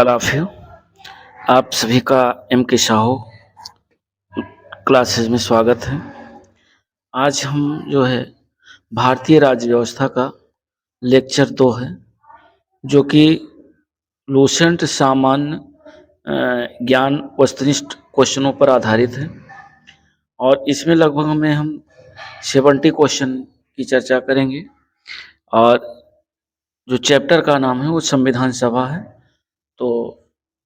नमस्कार आप सभी का एम के साहू क्लासेस में स्वागत है। आज हम जो है भारतीय राज्य व्यवस्था का लेक्चर 2 है, जो कि लूसेंट सामान्य ज्ञान वस्तुनिष्ठ क्वेश्चनों पर आधारित है और इसमें लगभग हम 70 क्वेश्चन की चर्चा करेंगे और जो चैप्टर का नाम है वो संविधान सभा है। तो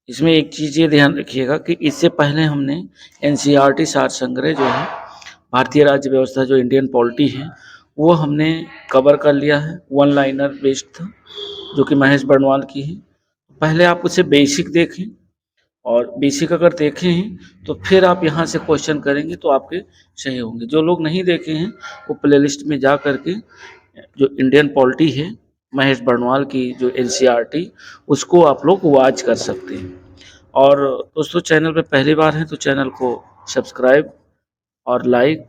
इसमें एक चीज़ ये ध्यान रखिएगा कि इससे पहले हमने एनसीईआरटी सार संग्रह जो है भारतीय राज्य व्यवस्था जो इंडियन पॉलिटी है वो हमने कवर कर लिया है। वन लाइनर बेस्ड था जो कि महेश बर्णवाल की है। पहले आप उसे बेसिक देखें और बेसिक अगर देखे हैं तो फिर आप यहाँ से क्वेश्चन करेंगे तो आपके सही होंगे। जो लोग नहीं देखे हैं वो प्लेलिस्ट में जा करके जो इंडियन पॉलिटी है महेश बर्णवाल की जो एनसीईआरटी उसको आप लोग वॉच कर सकते हैं। और दोस्तों चैनल पे पहली बार हैं तो चैनल को सब्सक्राइब और लाइक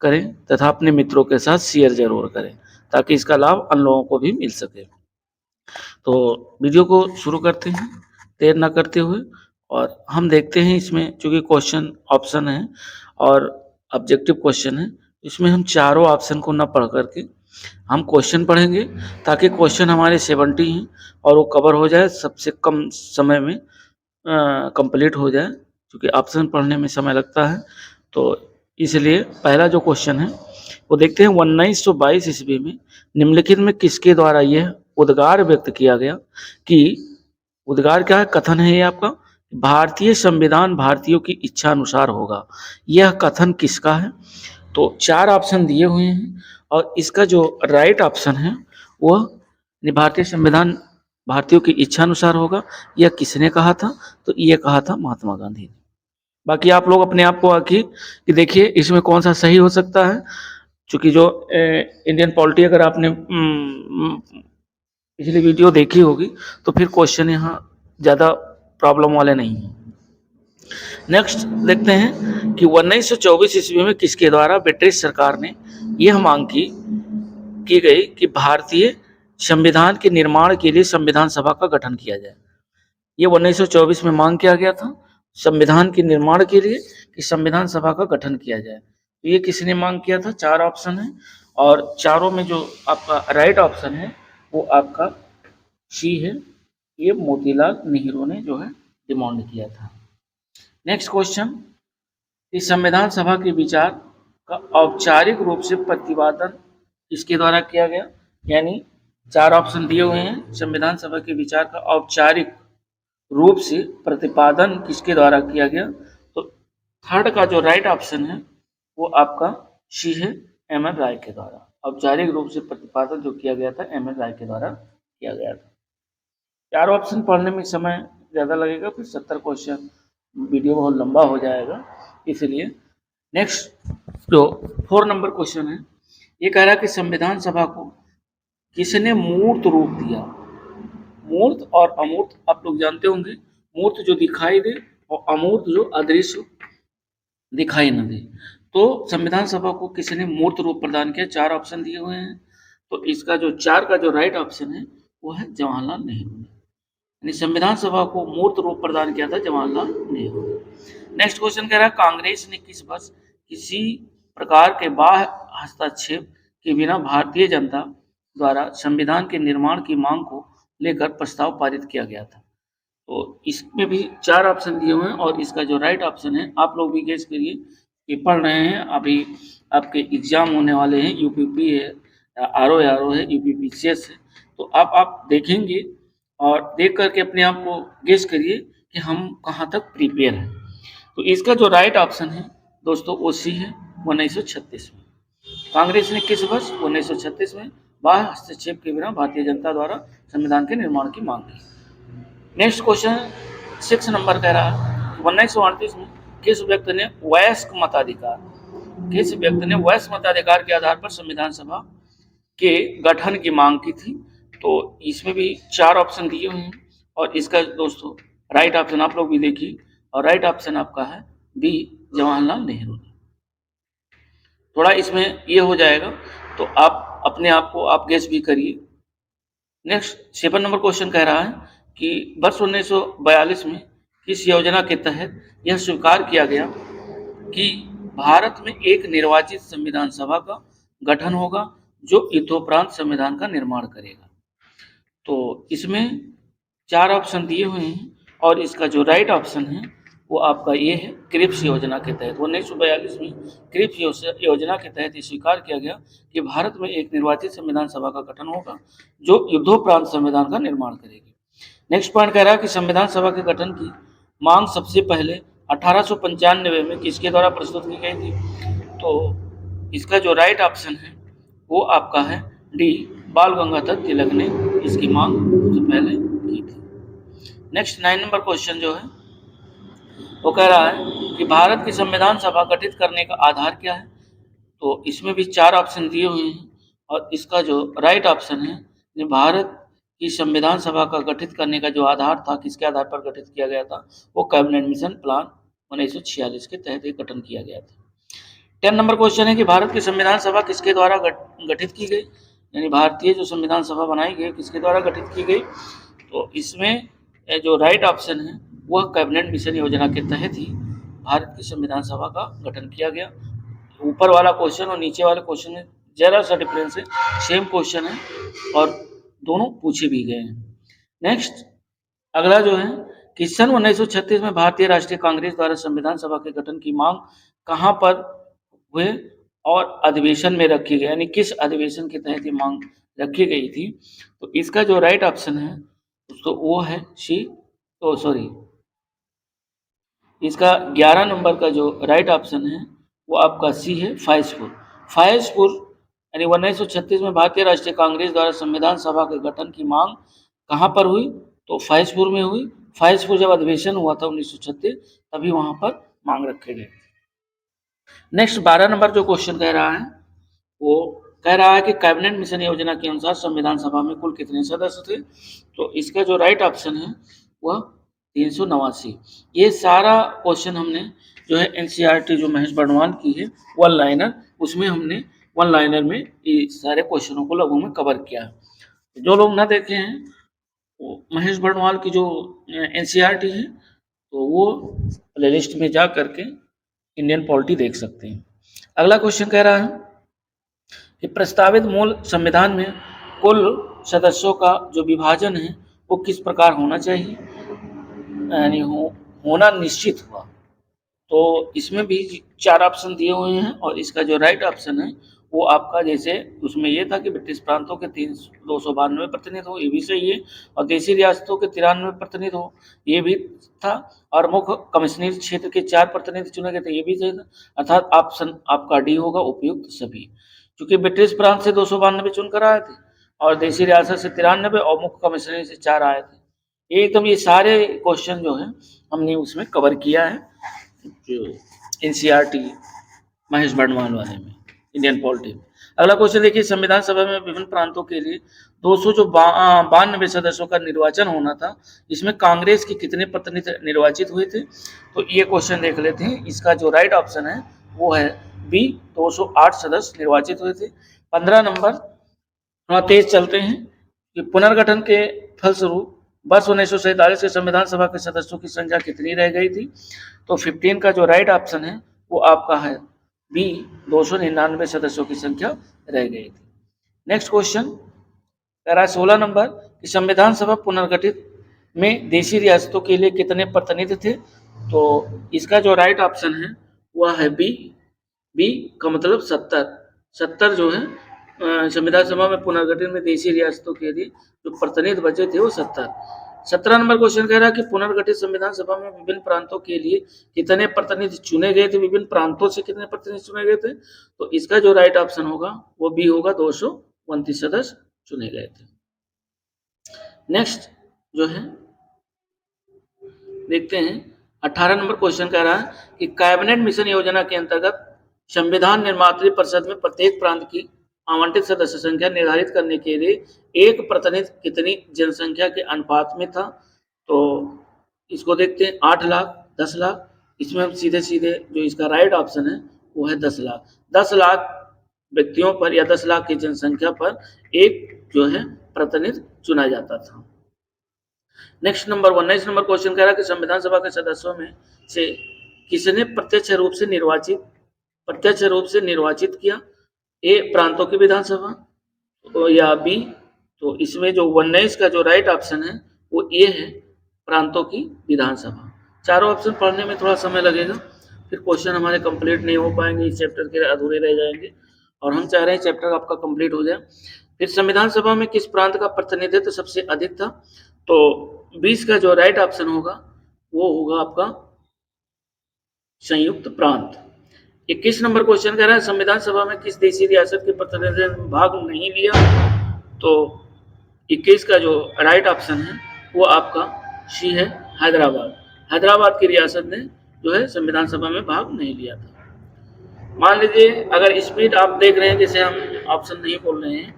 करें तथा अपने मित्रों के साथ शेयर जरूर करें ताकि इसका लाभ अन्य लोगों को भी मिल सके। तो वीडियो को शुरू करते हैं देर ना करते हुए और हम देखते हैं इसमें चूँकि क्वेश्चन ऑप्शन है और ऑब्जेक्टिव क्वेश्चन है, इसमें हम चारों ऑप्शन को ना पढ़ करके हम क्वेश्चन पढ़ेंगे ताकि क्वेश्चन हमारे 70 हैं और वो कवर हो जाए सबसे कम समय में कंप्लीट हो जाए, क्योंकि ऑप्शन पढ़ने में समय लगता है। तो इसलिए पहला जो क्वेश्चन है वो देखते हैं 1922 ईस्वी में निम्नलिखित में किसके द्वारा यह उद्गार व्यक्त किया गया कि उद्गार क्या है, कथन है ये आपका, भारतीय संविधान भारतीयों की इच्छा अनुसार होगा। यह कथन किसका है? तो चार ऑप्शन दिए हुए हैं और इसका जो राइट ऑप्शन है वह भारतीय संविधान भारतीयों की इच्छा अनुसार होगा। यह किसने कहा था? तो ये कहा था महात्मा गांधी ने। बाकी आप लोग अपने आप को आखिर कि देखिए इसमें कौन सा सही हो सकता है, क्योंकि जो इंडियन पॉलिटी अगर आपने पिछली वीडियो देखी होगी तो फिर क्वेश्चन यहाँ ज़्यादा प्रॉब्लम वाले नहीं हैं। नेक्स्ट देखते हैं कि 1924 ईस्वी में किसके द्वारा ब्रिटिश सरकार ने यह मांग की गई कि भारतीय संविधान के निर्माण के लिए संविधान सभा का गठन किया जाए। ये 1924 में मांग किया गया था संविधान के निर्माण के लिए कि संविधान सभा का गठन किया जाए। तो ये किसने मांग किया था? चार ऑप्शन है और चारों में जो आपका राइट ऑप्शन है वो आपका सी है। ये मोतीलाल नेहरू ने जो है डिमांड किया था। नेक्स्ट क्वेश्चन, इस संविधान सभा के विचार का औपचारिक रूप से प्रतिपादन किसके द्वारा किया गया? यानी चार ऑप्शन दिए हुए हैं, संविधान सभा के विचार का औपचारिक रूप से प्रतिपादन किसके द्वारा किया गया? तो थर्ड का जो राइट ऑप्शन है वो आपका सी है, एम एन राय के द्वारा। औपचारिक रूप से प्रतिपादन जो किया गया था एम एन राय के द्वारा किया गया था। चार ऑप्शन पढ़ने में समय ज़्यादा लगेगा, फिर 70 क्वेश्चन वीडियो बहुत लंबा हो जाएगा, इसलिए नेक्स्ट जो 4 नंबर क्वेश्चन है ये कह रहा है कि संविधान सभा को किसने मूर्त रूप दिया? मूर्त और अमूर्त आप लोग जानते होंगे, मूर्त जो दिखाई दे और अमूर्त जो अदृश्य दिखाई न दे। तो संविधान सभा को किसने मूर्त रूप प्रदान किया? चार ऑप्शन दिए हुए हैं, तो इसका जो चार का जो राइट ऑप्शन है वो है जवाहरलाल नेहरू ने। यानी संविधान सभा को मूर्त रूप प्रदान किया था जवाहरलाल नेहरू ने। नेक्स्ट क्वेश्चन कह रहा है कांग्रेस ने किस वर्ष किसी प्रकार के बाह्य हस्तक्षेप के बिना भारतीय जनता द्वारा संविधान के निर्माण की मांग को लेकर प्रस्ताव पारित किया गया था? तो इसमें भी चार ऑप्शन दिए हुए हैं और इसका जो राइट ऑप्शन है आप लोग भी गेस करिए कि पढ़ रहे हैं, अभी आपके एग्जाम होने वाले हैं, यूपीपी है, आरओ है, यूपीपीसीएस है, तो आप देखेंगे और देख करके अपने आप को गेस करिए कि हम कहाँ तक प्रिपेयर हैं। तो इसका जो राइट ऑप्शन है दोस्तों वो सी है, 1936 में। कांग्रेस ने किस वर्ष? 1936 में बाह्य हस्तक्षेप के बिना भारतीय जनता द्वारा संविधान के निर्माण की मांग की। नेक्स्ट क्वेश्चन 6 नंबर कह रहा है 1938 में किस व्यक्ति ने वयस्क मताधिकार के आधार पर संविधान सभा के गठन की मांग की थी? तो इसमें भी चार ऑप्शन दिए हुए हैं और इसका दोस्तों राइट ऑप्शन आप लोग भी देखिए और राइट ऑप्शन आपका है बी, जवाहरलाल नेहरू ने। थोड़ा इसमें ये हो जाएगा तो आप अपने आप को आप गेस भी करिए। नेक्स्ट 7 नंबर क्वेश्चन कह रहा है कि वर्ष 1942 में किस योजना के तहत यह स्वीकार किया गया कि भारत में एक निर्वाचित संविधान सभा का गठन होगा जो युद्धोपरांत संविधान का निर्माण करेगा। तो इसमें 4 ऑप्शन दिए हुए हैं और इसका जो राइट ऑप्शन है वो आपका ये है, क्रिप्स योजना के तहत 1942 में क्रिप्स योजना के तहत ये स्वीकार किया गया कि भारत में एक निर्वाचित संविधान सभा का गठन होगा जो युद्धोपरांत संविधान का निर्माण करेगी। नेक्स्ट पॉइंट कह रहा है कि संविधान सभा के गठन की मांग सबसे पहले 1895 में किसके द्वारा प्रस्तुत की गई थी? तो इसका जो राइट ऑप्शन है वो आपका है डी, बाल गंगाधर तिलक ने इसकी मांग सबसे पहले की थी। नेक्स्ट 9 नंबर क्वेश्चन जो है वो कह रहा है कि भारत की संविधान सभा गठित करने का आधार क्या है? तो इसमें भी 4 ऑप्शन दिए हुए हैं और इसका जो राइट ऑप्शन है कि भारत की संविधान सभा का गठित करने का जो आधार था, किसके आधार पर गठित किया गया था, वो कैबिनेट मिशन प्लान 1946 के तहत ये गठन किया गया था। 10 नंबर क्वेश्चन है कि भारत की संविधान सभा किसके द्वारा गठित की गई, यानी भारतीय जो संविधान सभा बनाई गई किसके द्वारा गठित की गई? तो इसमें जो राइट ऑप्शन है वह कैबिनेट मिशन योजना के तहत ही भारत की संविधान सभा का गठन किया गया। ऊपर वाला क्वेश्चन और नीचे वाले क्वेश्चन में जरा सा डिफरेंस है, सेम क्वेश्चन है और दोनों पूछे भी गए हैं। नेक्स्ट अगला जो है कि सन 1936 में भारतीय राष्ट्रीय कांग्रेस द्वारा संविधान सभा के गठन की मांग कहाँ पर हुए और अधिवेशन में रखी गई, यानी किस अधिवेशन के तहत ये मांग रखी गई थी? तो इसका जो राइट ऑप्शन है तो वो है सी, तो सॉरी, इसका 11 नंबर का जो राइट ऑप्शन है वो आपका सी है, फाइजपुर। फाइजपुर यानी 1936 में भारतीय राष्ट्रीय कांग्रेस द्वारा संविधान सभा के गठन की मांग कहाँ पर हुई? तो फाइजपुर में हुई। फाइजपुर जब अधिवेशन हुआ था 1936 तभी वहां पर मांग रखे गए। नेक्स्ट 12 नंबर जो क्वेश्चन कह रहा है वो कह रहा है कि कैबिनेट मिशन योजना के अनुसार संविधान सभा में कुल कितने सदस्य थे? तो इसका जो राइट ऑप्शन है वह 389। ये सारा क्वेश्चन हमने जो है एनसीईआरटी जो महेश बर्णवाल की है वन लाइनर, उसमें हमने वन लाइनर में ये सारे क्वेश्चनों को लगभग में कवर किया है। जो लोग ना देखे हैं वो महेश बर्णवाल की जो एनसीईआरटी है तो वो प्लेलिस्ट में जा करके इंडियन पॉलिटी देख सकते हैं। अगला क्वेश्चन कह रहा है कि प्रस्तावित मूल संविधान में कुल सदस्यों का जो विभाजन है वो किस प्रकार होना चाहिए, यानी होना निश्चित हुआ। तो इसमें भी 4 ऑप्शन दिए हुए हैं और इसका जो राइट ऑप्शन है वो आपका, जैसे उसमें ये था कि ब्रिटिश प्रांतों के 292 प्रतिनिधि हो, ये भी सही है, और देशी रियासतों के 93 प्रतिनिधि हो, ये भी था, और मुख्य कमिश्नरी क्षेत्र के 4 प्रतिनिधि चुने गए थे, ये भी सही था। अर्थात ऑप्शन आपका डी होगा, उपयुक्त सभी। क्योंकि ब्रिटिश प्रांत से 292 चुनकर आए थे और देशी रियासत से 93 और मुख्य कमिश्नरी से 4 आए थे। एकदम ये सारे क्वेश्चन जो है हमने उसमें कवर किया है जो एनसीईआरटी महेश बर्णवाल वाले में इंडियन पॉलिटी। अगला क्वेश्चन देखिए, संविधान सभा में विभिन्न प्रांतों के लिए 292 सदस्यों का निर्वाचन होना था, इसमें कांग्रेस के कितने प्रतिनिधि निर्वाचित हुए थे? तो ये क्वेश्चन देख लेते हैं। इसका जो राइट ऑप्शन है वो है बी, 208 सदस्य निर्वाचित हुए थे। 15 नंबर, थोड़ा तेज चलते हैं कि पुनर्गठन के फलस्वरूप वर्ष 1947 के संविधान सभा के सदस्यों की संख्या कितनी रह गई थी? तो 15 का जो राइट ऑप्शन है वो आपका है बी, 299 सदस्यों की संख्या रह गई थी। नेक्स्ट क्वेश्चन कह रहा है 16 नंबर कि संविधान सभा पुनर्गठित में देशी रियासतों के लिए कितने प्रतिनिधि थे? तो इसका जो राइट ऑप्शन है वह है बी, बी का मतलब 70 जो है संविधान सभा में पुनर्गठन में देशी रियासतों के लिए जो प्रतिनिधि बचे थे वो 70। 17 नंबर क्वेश्चन कह रहा है कि पुनर्गठित संविधान सभा में विभिन्न प्रांतों के लिए कितने प्रतिनिधि चुने गए थे, विभिन्न प्रांतों से कितने प्रतिनिधि चुने गए थे? तो इसका जो राइट ऑप्शन होगा वो बी होगा, 229 सदस्य चुने गए थे। नेक्स्ट जो है देखते हैं 18 नंबर क्वेश्चन कह रहा है कि कैबिनेट मिशन योजना के अंतर्गत संविधान निर्मात्री परिषद में प्रत्येक प्रांत की आवंटित सदस्य संख्या निर्धारित करने के लिए एक प्रतिनिधि कितनी जनसंख्या के अनुपात में था? तो इसको देखते हैं, 8 लाख, 10 लाख। इसमें हम सीधे सीधे जो इसका राइट ऑप्शन है वो है 10 लाख। 10 लाख व्यक्तियों पर या 10 लाख की जनसंख्या पर एक जो है प्रतिनिधि चुना जाता था। नेक्स्ट नंबर 19 नंबर क्वेश्चन कह रहा है कि संविधान सभा के सदस्यों में से किसने प्रत्यक्ष रूप से निर्वाचित किया? ए प्रांतों की विधानसभा या बी, तो इसमें जो 19 का जो राइट ऑप्शन है वो ए है, प्रांतों की विधानसभा। चारों ऑप्शन पढ़ने में थोड़ा समय लगेगा, फिर क्वेश्चन हमारे कंप्लीट नहीं हो पाएंगे, इस चैप्टर के अधूरे रह जाएंगे और हम चाह रहे हैं चैप्टर आपका कंप्लीट हो जाए। फिर संविधान सभा में किस प्रांत का प्रतिनिधित्व सबसे अधिक था? तो 20 का जो राइट ऑप्शन होगा वो होगा आपका संयुक्त प्रांत। 21 नंबर क्वेश्चन कह रहा है संविधान सभा में किस देशी रियासत के प्रतिनिधित्व ने भाग नहीं लिया? तो 21 का जो राइट ऑप्शन है वो आपका सी है, हैदराबाद। हैदराबाद की रियासत ने जो है संविधान सभा में भाग नहीं लिया था। मान लीजिए अगर स्पीड आप देख रहे हैं जैसे हम ऑप्शन नहीं बोल रहे हैं,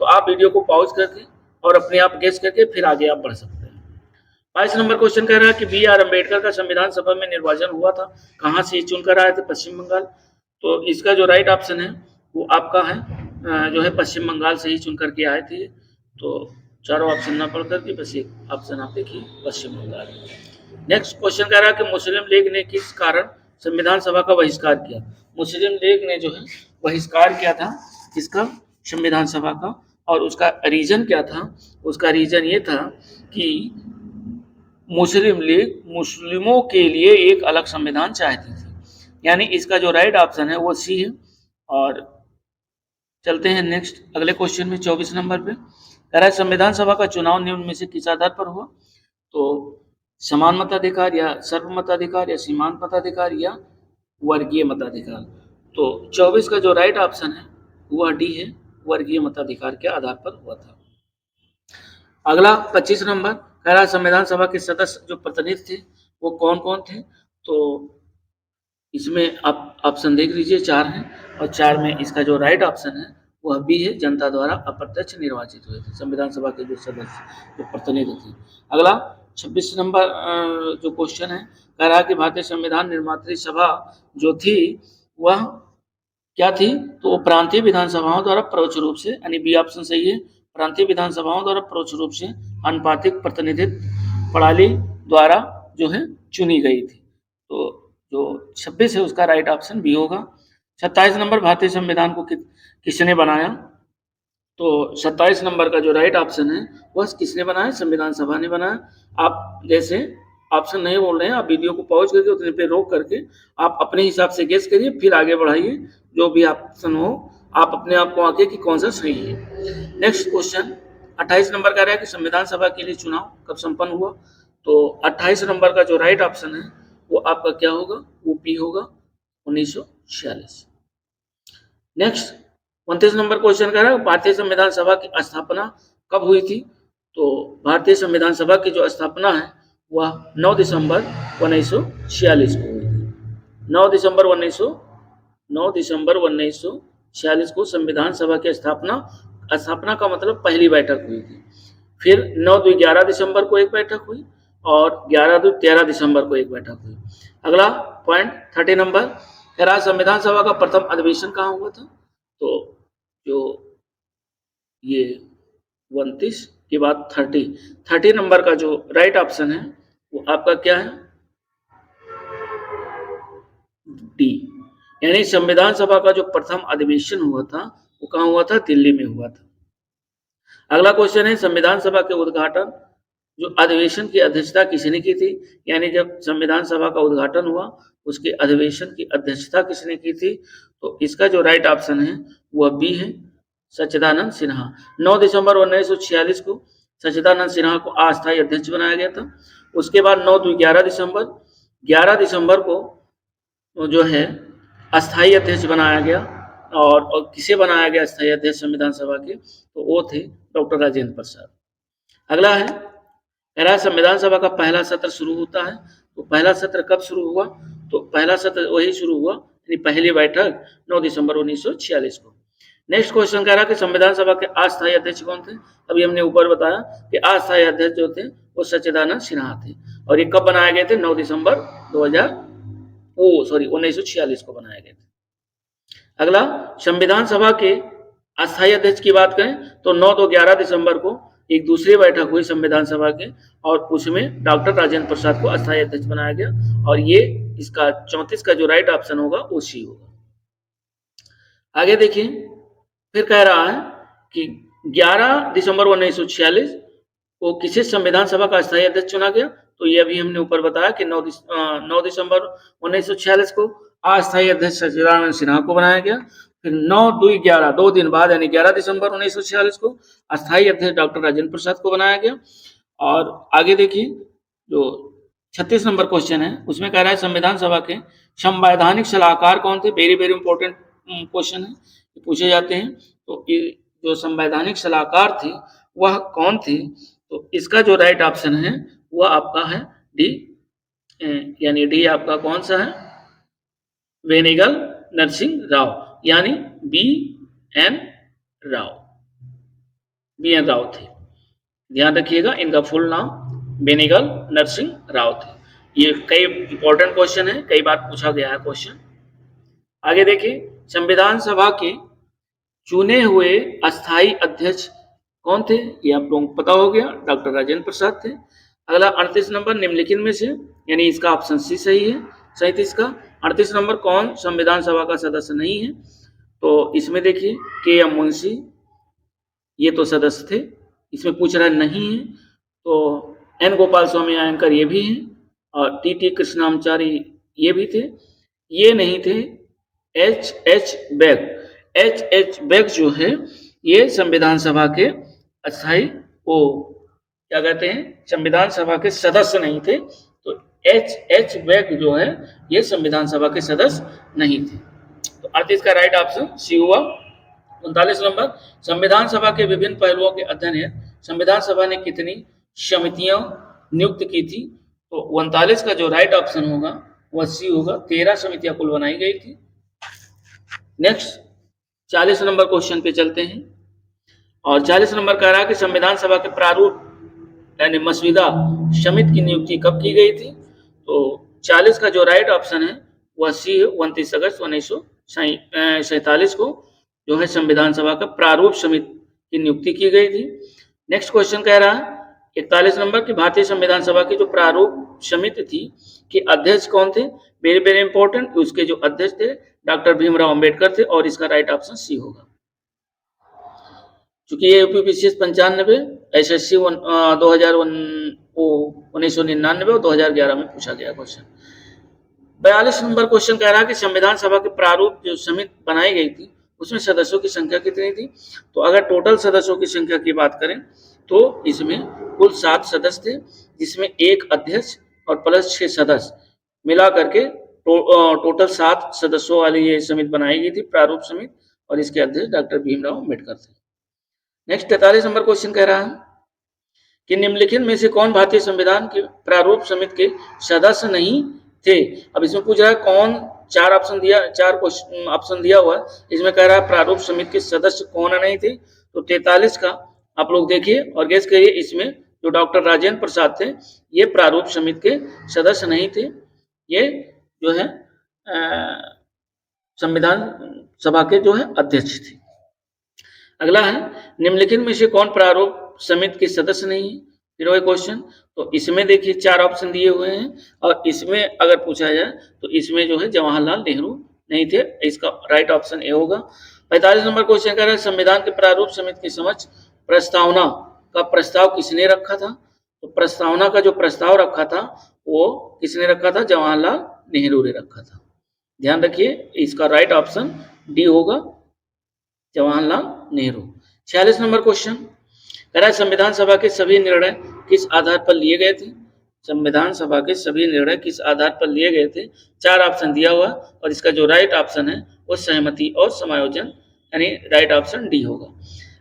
तो आप वीडियो को पॉज करके और अपने आप गेस करके फिर आगे आप बढ़ सकते हैं। 22 नंबर क्वेश्चन कह रहा है कि बी आर अम्बेडकर का संविधान सभा में निर्वाचन हुआ था, कहाँ से चुनकर आए थे? पश्चिम बंगाल। तो इसका जो राइट ऑप्शन है वो आपका है जो है पश्चिम बंगाल से ही चुनकर के आए थे। तो चारों ऑप्शन ना पढ़ करके बस एक ऑप्शन आप देखिए, पश्चिम बंगाल। नेक्स्ट क्वेश्चन कह रहा है कि मुस्लिम लीग ने किस कारण संविधान सभा का बहिष्कार किया? मुस्लिम लीग ने जो है बहिष्कार किया था किसका? संविधान सभा का। और उसका रीजन क्या था? उसका रीजन ये था कि मुस्लिम लीग मुस्लिमों के लिए एक अलग संविधान चाहती थी, यानी इसका जो राइट ऑप्शन है वो सी है। और चलते हैं नेक्स्ट अगले क्वेश्चन में 24 नंबर पे कह रहा है संविधान सभा का चुनाव निम्न में से किस आधार पर हुआ? तो समान मताधिकार या सर्व मताधिकार या सीमांत मताधिकार या वर्गीय मताधिकार। तो 24 का जो राइट ऑप्शन है वह डी है, वर्गीय मताधिकार के आधार पर हुआ था। अगला 25 नंबर कह रहा है संविधान सभा के सदस्य जो प्रतिनिधि थे वो कौन कौन थे? तो इसमें आप ऑप्शन देख लीजिए, 4 हैं और 4 में इसका जो राइट ऑप्शन है वह बी है, जनता द्वारा अप्रत्यक्ष निर्वाचित हुए थे संविधान सभा के जो सदस्य जो प्रतिनिधि थे। अगला 26 नंबर जो क्वेश्चन है कह रहा है कि भारतीय संविधान निर्मात्री सभा जो थी वह क्या थी? तो प्रांतीय विधानसभाओं द्वारा परोक्ष रूप से, यानी बी ऑप्शन सही है, प्रांतीय विधानसभाओं द्वारा परोक्ष रूप से आनुपातिक प्रतिनिधित्व प्रणाली द्वारा जो है चुनी गई थी। तो जो 26 है उसका राइट ऑप्शन बी होगा। 27 नंबर भारतीय संविधान को किसने बनाया? तो 27 नंबर का जो राइट ऑप्शन है वह किसने बनाया? संविधान सभा ने बनाया। आप जैसे ऑप्शन नहीं बोल रहे हैं, आप वीडियो को पॉज करके उतने पे रोक करके आप अपने हिसाब से गेस करिए, फिर आगे बढ़ाइए, जो भी ऑप्शन हो आप अपने आप को आके कि कौन सा सही है। नेक्स्ट क्वेश्चन 28 नंबर का रहा है कि संविधान सभा के लिए चुनाव कब संपन्न हुआ? तो 28 नंबर का जो राइट ऑप्शन है वो आपका क्या होगा? वो पी होगा, 1946। नेक्स्ट 29 नंबर क्वेश्चन का रहा है भारतीय संविधान सभा की स्थापना कब हुई थी? तो भारतीय संविधान सभा की जो स्थापना है वह 9 दिसंबर 1946 को हुई थी। 9 दिसंबर 1946 को संविधान सभा की स्थापना का मतलब पहली बैठक हुई थी। फिर 9-11 दिसंबर को एक बैठक हुई और 11-13 दिसंबर को एक बैठक हुई। अगला पॉइंट 30 नंबर कह रहा है संविधान सभा का प्रथम अधिवेशन कहाँ हुआ था? तो जो ये 29 के बाद 30 नंबर का जो राइट ऑप्शन है वो आपका क्या है? डी, यानी संविधान सभा का जो प्रथम अधिवेशन हुआ था वो कहाँ हुआ था? दिल्ली में हुआ था। अगला क्वेश्चन है संविधान सभा के उद्घाटन जो अधिवेशन की अध्यक्षता किसने की थी? यानी जब संविधान सभा का उद्घाटन हुआ उसके अधिवेशन की अध्यक्षता किसने की थी? तो इसका जो राइट ऑप्शन है वह बी है, सच्चिदानंद सिन्हा। 9 दिसंबर 1946 को सच्चिदानंद सिन्हा को अस्थायी अध्यक्ष बनाया गया था। उसके बाद 11 दिसंबर को जो है अस्थायी अध्यक्ष बनाया गया। और किसे बनाया गया अस्थायी अध्यक्ष संविधान सभा के? तो वो थे डॉक्टर राजेंद्र प्रसाद। अगला है कह रहा है संविधान सभा का पहला सत्र शुरू होता है। तो पहला सत्र कब शुरू हुआ? तो पहला सत्र वही शुरू हुआ, यानी पहली बैठक 9 दिसंबर 1946 को। नेक्स्ट क्वेश्चन कह रहा है कि संविधान सभा के अस्थायी अध्यक्ष कौन थे? अभी हमने ऊपर बताया कि अस्थायी अध्यक्ष जो थे वो सच्चिदानंद सिन्हा थे और ये कब बनाए गए थे? 9 दिसंबर 1946 को बनाए गए थे। अगला संविधान सभा के अस्थायी अध्यक्ष की बात करें तो 9-11 दिसंबर को एक दूसरी बैठक हुई संविधान सभा के और उसमें डॉक्टर राजेंद्र प्रसाद को अस्थायी अध्यक्ष बनाया गया और ये इसका 34 का जो राइट ऑप्शन होगा वो सी होगा। आगे देखिए, फिर कह रहा है कि 11 दिसंबर 1946 को किसे संविधान सभा का अस्थायी अध्यक्ष चुना गया? तो ये अभी हमने ऊपर बताया कि 9 दिसंबर 1946 को अस्थायी अध्यक्ष सचिदानंद सिन्हा को बनाया गया। फिर 9-2-11 2 दिन बाद यानी 11 दिसंबर 1946 को अस्थायी अध्यक्ष डॉक्टर राजेंद्र प्रसाद को बनाया गया। और आगे देखिए, जो 36 नंबर क्वेश्चन है उसमें कह रहा है संविधान सभा के संवैधानिक सलाहकार कौन थे? वेरी वेरी इंपॉर्टेंट क्वेश्चन है, पूछे जाते हैं। तो जो संवैधानिक सलाहकार थे वह कौन थे? तो इसका जो राइट ऑप्शन है वह आपका है डी, यानी डी आपका कौन सा है? वेनेगल नरसिंह राव, यानी बी एन राव थे। ध्यान रखिएगा, इनका फुल नाम वेनेगल नरसिंह राव थे। ये कई इंपॉर्टेंट क्वेश्चन है, कई बार पूछा गया है क्वेश्चन। आगे देखिए, संविधान सभा के चुने हुए अस्थायी अध्यक्ष कौन थे? ये आप लोगों को पता हो गया, डॉक्टर राजेंद्र प्रसाद थे। अगला 38 नंबर, निम्नलिखित में से, यानी इसका ऑप्शन सी सही है। 37 का 38 नंबर, कौन संविधान सभा का सदस्य नहीं है? तो इसमें देखिए के एम मुंशी, ये तो सदस्य थे। इसमें पूछ रहा है नहीं है, तो एन गोपाल स्वामी आयंकर ये भी हैं और टी कृष्णाचारी ये भी थे। ये नहीं थे एच बेग जो है ये संविधान सभा के अस्थायी क्या कहते हैं, संविधान सभा के सदस्य नहीं थे। तो एच बेग जो है ये संविधान सभा के सदस्य नहीं थे। तो 38 का राइट ऑप्शन सी हुआ। 39 नंबर, संविधान सभा के विभिन्न पहलुओं के अध्ययन है संविधान सभा ने कितनी समितियां नियुक्त की थी? तो 39 का जो राइट ऑप्शन होगा वह सी होगा, 13 समितियां कुल बनाई गई थी। नेक्स्ट 40 नंबर क्वेश्चन पे चलते हैं और 40 नंबर कह रहा है कि संविधान सभा के प्रारूप यानी मसविदा समिति की नियुक्ति कब की गई थी? तो 40 का जो राइट ऑप्शन है वह सी है, 29 अगस्त 1947 को जो है संविधान सभा का प्रारूप समिति की नियुक्ति की गई थी। नेक्स्ट क्वेश्चन कह रहा है 41 नंबर की भारतीय संविधान सभा की जो प्रारूप समिति थी कि अध्यक्ष कौन थे? वेरी वेरी इंपॉर्टेंट, उसके जो अध्यक्ष थे डॉक्टर भीमराव अंबेडकर थे और इसका राइट ऑप्शन सी होगा। चूंकि ये यूपीपीसीएस 95, एसएससी 1999 और 2011 में पूछा गया क्वेश्चन। 42 नंबर क्वेश्चन कह रहा है कि संविधान सभा के प्रारूप जो समिति बनाई गई थी उसमें सदस्यों की संख्या कितनी थी? तो अगर टोटल सदस्यों की संख्या की बात करें तो इसमें कुल 7 सदस्य थे, जिसमें एक अध्यक्ष और प्लस 6 सदस्य मिला करके टोटल 7 सदस्यों वाली ये समिति बनाई गई थी, प्रारूप समिति, और इसके अध्यक्ष डॉक्टर भीमराव अम्बेडकर थे। नेक्स्ट 43 नंबर क्वेश्चन कह रहा है कि निम्नलिखित में से कौन भारतीय संविधान के प्रारूप समिति के सदस्य नहीं थे? अब इसमें पूछ रहा है कौन, 4 ऑप्शन दिया हुआ है, इसमें कह रहा है प्रारूप समिति के सदस्य कौन नहीं थे? तो 43 का आप लोग देखिए और गेस करिए, इसमें जो डॉक्टर राजेंद्र प्रसाद थे ये प्रारूप समिति के सदस्य नहीं थे, ये जो है संविधान सभा के जो है अध्यक्ष थे। अगला है निम्नलिखित में से कौन प्रारूप समिति के सदस्य नहीं है? फिर वही क्वेश्चन, तो इसमें देखिए 4 ऑप्शन दिए हुए हैं और इसमें अगर पूछा जाए तो इसमें जो है जवाहरलाल नेहरू नहीं थे, इसका राइट ऑप्शन ए होगा। 45 नंबर क्वेश्चन कह रहा है संविधान के प्रारूप समिति के समक्ष प्रस्तावना का प्रस्ताव किसने रखा था? तो प्रस्तावना का जो प्रस्ताव रखा था वो किसने रखा था? जवाहरलाल नेहरू ने रखा था। ध्यान रखिए, इसका राइट ऑप्शन डी होगा, जवाहरलाल नेहरू। 46 नंबर क्वेश्चन कह रहा है संविधान सभा के सभी निर्णय किस आधार पर लिए गए थे? संविधान सभा के सभी निर्णय किस आधार पर लिए गए थे? 4 ऑप्शन दिया हुआ और इसका जो राइट ऑप्शन है वो सहमति और समायोजन, यानी राइट ऑप्शन डी होगा।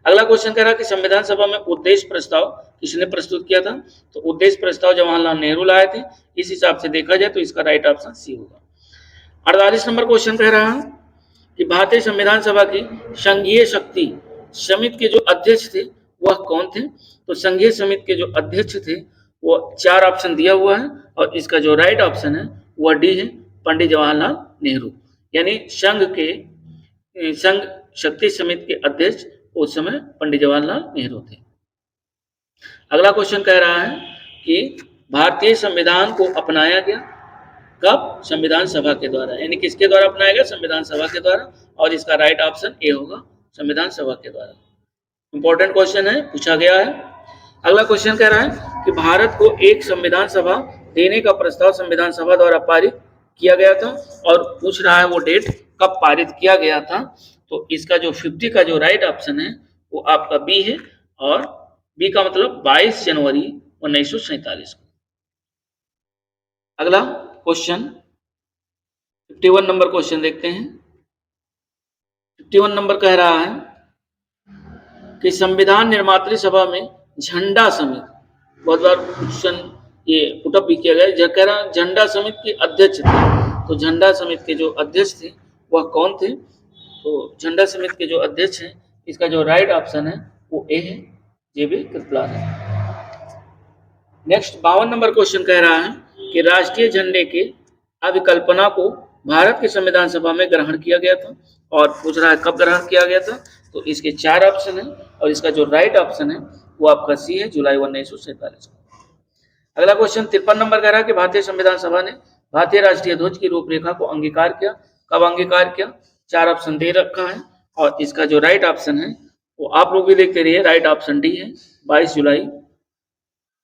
अगला क्वेश्चन कह रहा है कि संविधान सभा में उद्देश्य प्रस्ताव किसने प्रस्तुत किया था? तो उद्देश्य प्रस्ताव जवाहरलाल नेहरू लाए थे। इस हिसाब से देखा जाए तो इसका राइट ऑप्शन सी होगा। 48 नंबर क्वेश्चन कह रहा है कि भारतीय संविधान सभा की संघीय शक्ति समिति के जो अध्यक्ष थे वह कौन थे? तो संघीय समिति के जो अध्यक्ष थे वो 4 ऑप्शन दिया हुआ है और इसका जो राइट ऑप्शन है वह डी है, पंडित जवाहरलाल नेहरू, यानी संघ शक्ति समिति के अध्यक्ष उस समय पंडित जवाहरलाल नेहरू थे। अगला क्वेश्चन कह रहा है कि भारतीय संविधान को अपनाया गया कब? संविधान सभा के द्वारा, यानी किसके द्वारा अपनाया गया? संविधान सभा के द्वारा, और इसका राइट ऑप्शन ए होगा, संविधान सभा के द्वारा। इंपॉर्टेंट क्वेश्चन है, पूछा गया है। अगला क्वेश्चन कह रहा है कि भारत को एक संविधान सभा देने का प्रस्ताव संविधान सभा द्वारा पारित किया गया था, और पूछ रहा है वो डेट कब पारित किया गया था। तो इसका जो 50 का जो राइट ऑप्शन है वो आपका बी है, और बी का मतलब 22 जनवरी 1947 को। अगला क्वेश्चन 51 नंबर क्वेश्चन देखते हैं। 51 नंबर कह रहा है कि संविधान निर्मात्री सभा में झंडा समिति, बहुत बार क्वेश्चन ये पुटअप भी किया गया, कह रहा झंडा समिति के अध्यक्ष थे। तो झंडा समिति के जो अध्यक्ष थे वह कौन थे? तो झंडा समिति के जो अध्यक्ष हैं, इसका जो राइट ऑप्शन है वो ए है, जेबी कृपलानी है। नेक्स्ट 52 नंबर क्वेश्चन कह रहा है कि राष्ट्रीय झंडे के अभिकल्पना को भारत की संविधान सभा में ग्रहण किया गया था, और पूछ रहा है कब ग्रहण किया गया था। तो इसके 4 ऑप्शन है, और इसका जो राइट ऑप्शन है वो आपका सी है, जुलाई 1947 को। अगला क्वेश्चन 53 नंबर कह रहा है कि भारतीय संविधान सभा ने भारतीय राष्ट्रीय ध्वज की रूपरेखा को अंगीकार किया, कब अंगीकार किया? 4 ऑप्शन दे रखा है, और इसका जो राइट ऑप्शन है वो आप लोग भी देखते रहिए, राइट ऑप्शन डी है, 22 जुलाई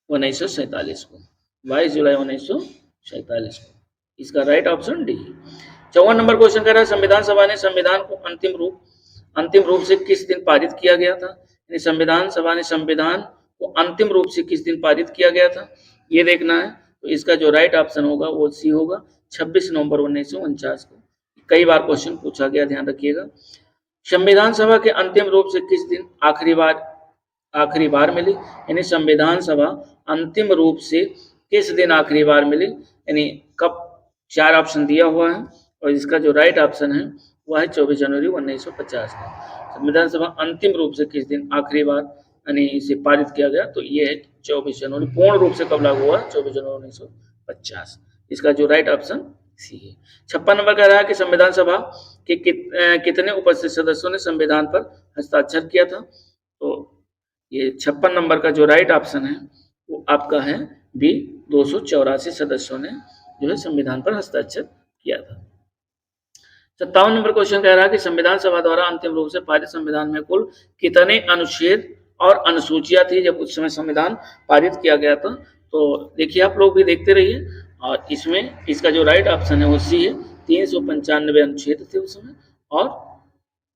1947 को। 22 जुलाई 1947 को, इसका राइट ऑप्शन डी है। 54 नंबर क्वेश्चन कह रहा है संविधान सभा ने संविधान को अंतिम रूप से किस दिन पारित किया गया था? यानी संविधान सभा ने संविधान को अंतिम रूप से किस दिन पारित किया गया था, ये देखना है। तो इसका जो राइट ऑप्शन होगा वो सी होगा, 26 नवंबर 1949 को। कई बार क्वेश्चन पूछा गया, ध्यान रखिएगा। संविधान सभा के अंतिम रूप से किस दिन आखिरी बार मिली? यानी संविधान सभा अंतिम रूप से किस दिन आखिरी बार मिली, यानी कब? 4 ऑप्शन दिया हुआ है, और इसका जो राइट ऑप्शन है वह है 24 जनवरी 1950 का। संविधान सभा अंतिम रूप से किस दिन आखिरी बार यानी इसे पारित किया गया, तो ये है 24 जनवरी। पूर्ण रूप से कब लागू हुआ? 24 जनवरी 1950। इसका जो राइट ऑप्शन सी है। 56 नंबर कह रहा है कि संविधान सभा के कितने उपस्थित सदस्यों ने संविधान पर हस्ताक्षर किया था? तो ये 56 नंबर का जो राइट ऑप्शन है वो आपका है बी, 284 सदस्यों ने जो है संविधान पर हस्ताक्षर किया था। 57 नंबर क्वेश्चन कह रहा है कि संविधान सभा द्वारा अंतिम रूप से पारित संविधान में कुल कितने अनुच्छेद और अनुसूचियां थी जब उस समय संविधान पारित किया गया था? तो देखिए, आप लोग भी देखते रहिए, और इसमें इसका जो राइट ऑप्शन है वो सी है, 395 अनुच्छेद थे उस समय, और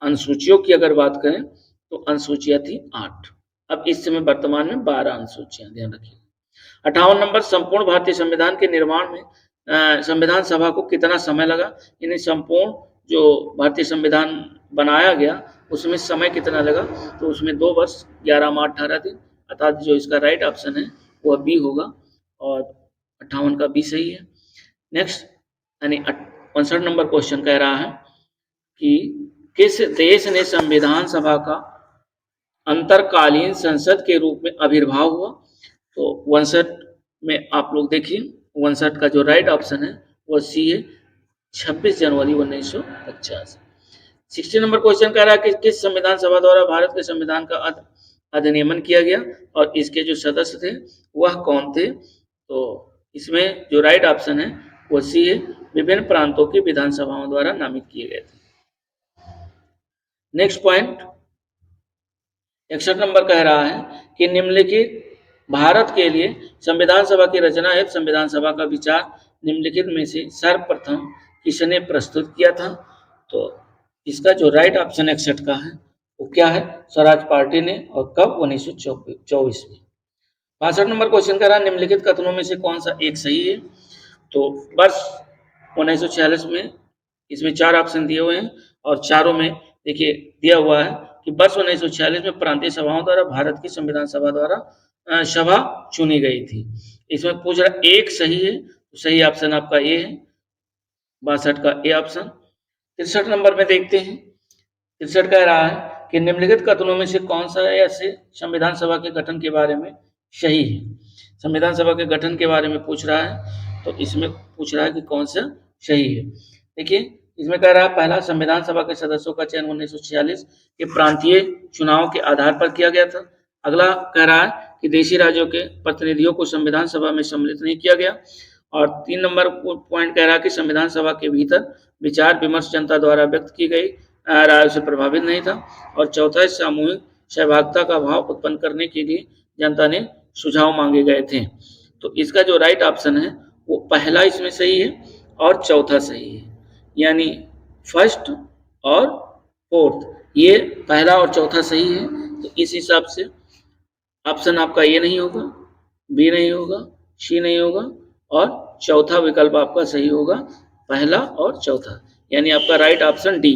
अनुसूचियों की अगर बात करें तो अनुसूचियां थी 8। अब इस समय वर्तमान में 12 अनुसूचियां, ध्यान रखिए। 58 नंबर, संपूर्ण भारतीय संविधान के निर्माण में संविधान सभा को कितना समय लगा? यानी संपूर्ण जो भारतीय संविधान बनाया गया उसमें समय कितना लगा? तो उसमें 2 वर्ष 11 माह 18 दिन, अर्थात जो इसका राइट ऑप्शन है वह बी होगा, और 58 का बी सही है। नेक्स्ट यानी 59 नंबर क्वेश्चन कह रहा है कि किस देश ने संविधान सभा का अंतरकालीन संसद के रूप में आविर्भाव हुआ? तो 59 में आप लोग देखिए, 59 का जो राइट ऑप्शन है वो सी है, 26 जनवरी 1950। 60 नंबर क्वेश्चन कह रहा है कि किस संविधान सभा द्वारा भारत के संविधान का अधिनियमन किया गया, और इसके जो सदस्य थे वह कौन थे? तो इसमें जो राइट ऑप्शन है वो सी है, विभिन्न प्रांतों की विधानसभाओं द्वारा नामित किए गए थे। नेक्स्ट पॉइंट 61 नंबर कह रहा है कि निम्नलिखित भारत के लिए संविधान सभा की रचना हेतु संविधान सभा का विचार निम्नलिखित में से सर्वप्रथम किसने प्रस्तुत किया था? तो इसका जो राइट ऑप्शन 61 का है वो क्या है? स्वराज पार्टी ने, और कब? 1924 में। 62 नंबर क्वेश्चन कह रहा है निम्नलिखित कथनों में से कौन सा एक सही है? तो वर्ष 1946 में इसमें 4 ऑप्शन दिए हुए हैं, और चारों में देखिए दिया हुआ है कि वर्ष 1946 में प्रांतीय सभाओं द्वारा भारत की संविधान सभा द्वारा सभा चुनी गई थी। इसमें पूछ रहा एक सही है, तो सही ऑप्शन आपका ए है, 62 का ए ऑप्शन। 63 नंबर में देखते हैं, 63 कह रहा है कि निम्नलिखित कथनों में से कौन सा ऐसे संविधान सभा के गठन के बारे में सही है? संविधान सभा के गठन के बारे में पूछ रहा है, तो इसमें पूछ रहा है कि कौन सा सही है। देखिए, इसमें कह रहा है पहला, संविधान सभा के सदस्यों का चयन 1946 के प्रांतीय चुनाव के आधार पर किया गया था। अगला कह रहा है कि देशी राज्यों के प्रतिनिधियों को संविधान सभा में सम्मिलित नहीं किया गया। और 3 नंबर पॉइंट कह रहा है कि संविधान सभा के भीतर विचार विमर्श जनता द्वारा व्यक्त की गई राय से प्रभावित नहीं था। और चौथा है सामूहिक सहभागिता का भाव उत्पन्न करने के लिए जनता ने सुझाव मांगे गए थे। तो इसका जो राइट ऑप्शन है वो पहला इसमें सही है और चौथा सही है, यानी फर्स्ट और फोर्थ, ये पहला और चौथा सही है। तो इस हिसाब से ऑप्शन आपका ये नहीं होगा, बी नहीं होगा, सी नहीं होगा और चौथा विकल्प आपका सही होगा, पहला और चौथा, यानी आपका right option D.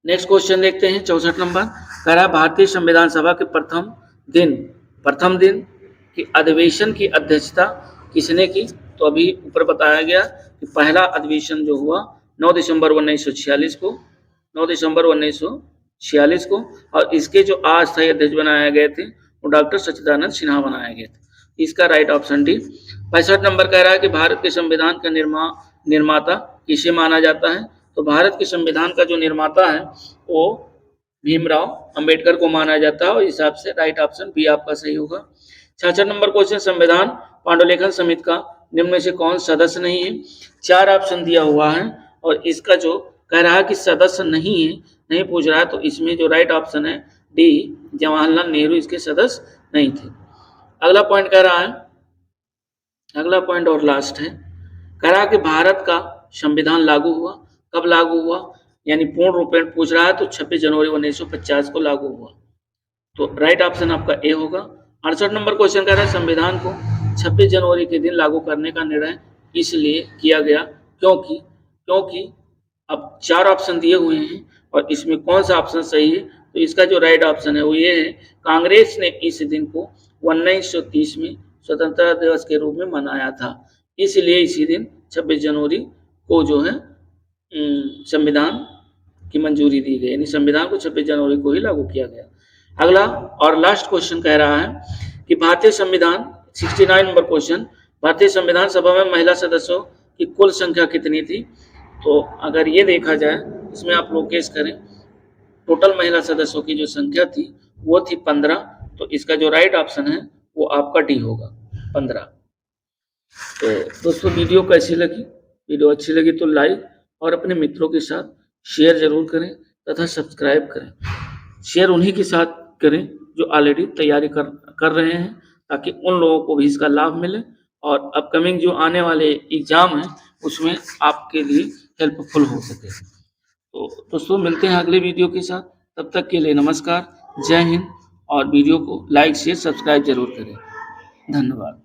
Next question देखते हैं 64 नंबर। कह रहा है भारतीय संविधान सभा के प्रथम दिन की अधिवेशन की अध्यक्षता किसने की? तो अभी ऊपर बताया गया कि पहला अधिवेशन जो हुआ 9 दिसंबर 1946 को, 9 दिसंबर 1946 को, और इसके जो अस्थायी अध्यक्ष बनाए गए थे वो डॉक्टर सच्चिदानंद सिन्हा बनाए गए थे। इसका राइट ऑप्शन डी। 65 नंबर कह रहा है कि भारत के संविधान का निर्माता किसे माना जाता है? तो भारत के संविधान का जो निर्माता है वो भीमराव अंबेडकर को माना जाता है, और इस हिसाब से राइट ऑप्शन बी आपका सही होगा। 66 नंबर क्वेश्चन, संविधान पांडुलिखन समिति का निम्न में से कौन सदस्य नहीं है? 4 ऑप्शन दिया हुआ है और इसका जो कह रहा है कि सदस्य नहीं है, नहीं पूछ रहा है, तो इसमें जो राइट ऑप्शन है डी, जवाहरलाल नेहरू इसके सदस्य नहीं थे। अगला पॉइंट कह रहा है, अगला पॉइंट और लास्ट है, कह रहा है कि भारत का संविधान लागू हुआ, कब लागू हुआ, यानी पूर्ण रूपेण पूछ रहा है, तो 26 जनवरी 1950 को लागू हुआ। तो राइट ऑप्शन आपका ए होगा। 68 नंबर क्वेश्चन कह रहा है संविधान को 26 जनवरी के दिन लागू करने का निर्णय इसलिए किया गया क्योंकि अब 4 ऑप्शन दिए हुए हैं और इसमें कौन सा ऑप्शन सही है? तो इसका जो राइट ऑप्शन है वो ये है, कांग्रेस ने इस दिन को 1930 में स्वतंत्रता दिवस के रूप में मनाया था, इसलिए इसी दिन 26 जनवरी को जो है संविधान की मंजूरी दी गई, यानी संविधान को 26 जनवरी को ही लागू किया गया। अगला और लास्ट क्वेश्चन कह रहा है कि भारतीय संविधान 69 नंबर क्वेश्चन, भारतीय संविधान सभा में महिला सदस्यों की कुल संख्या कितनी थी? तो अगर ये देखा जाए, इसमें आप लोग गेस करें, टोटल महिला सदस्यों की जो संख्या थी वो थी 15, तो इसका जो राइट ऑप्शन है वो आपका डी होगा, 15। तो दोस्तों वीडियो कैसी लगी? वीडियो अच्छी लगी तो लाइक और अपने मित्रों के साथ शेयर जरूर करें तथा सब्सक्राइब करें। शेयर उन्हीं के साथ करें जो ऑलरेडी तैयारी कर रहे हैं, ताकि उन लोगों को भी इसका लाभ मिले और अपकमिंग जो आने वाले एग्जाम हैं उसमें आपके लिए हेल्पफुल हो सके। तो दोस्तों मिलते हैं अगले वीडियो के साथ, तब तक के लिए नमस्कार, जय हिंद, और वीडियो को लाइक शेयर सब्सक्राइब जरूर करें। धन्यवाद।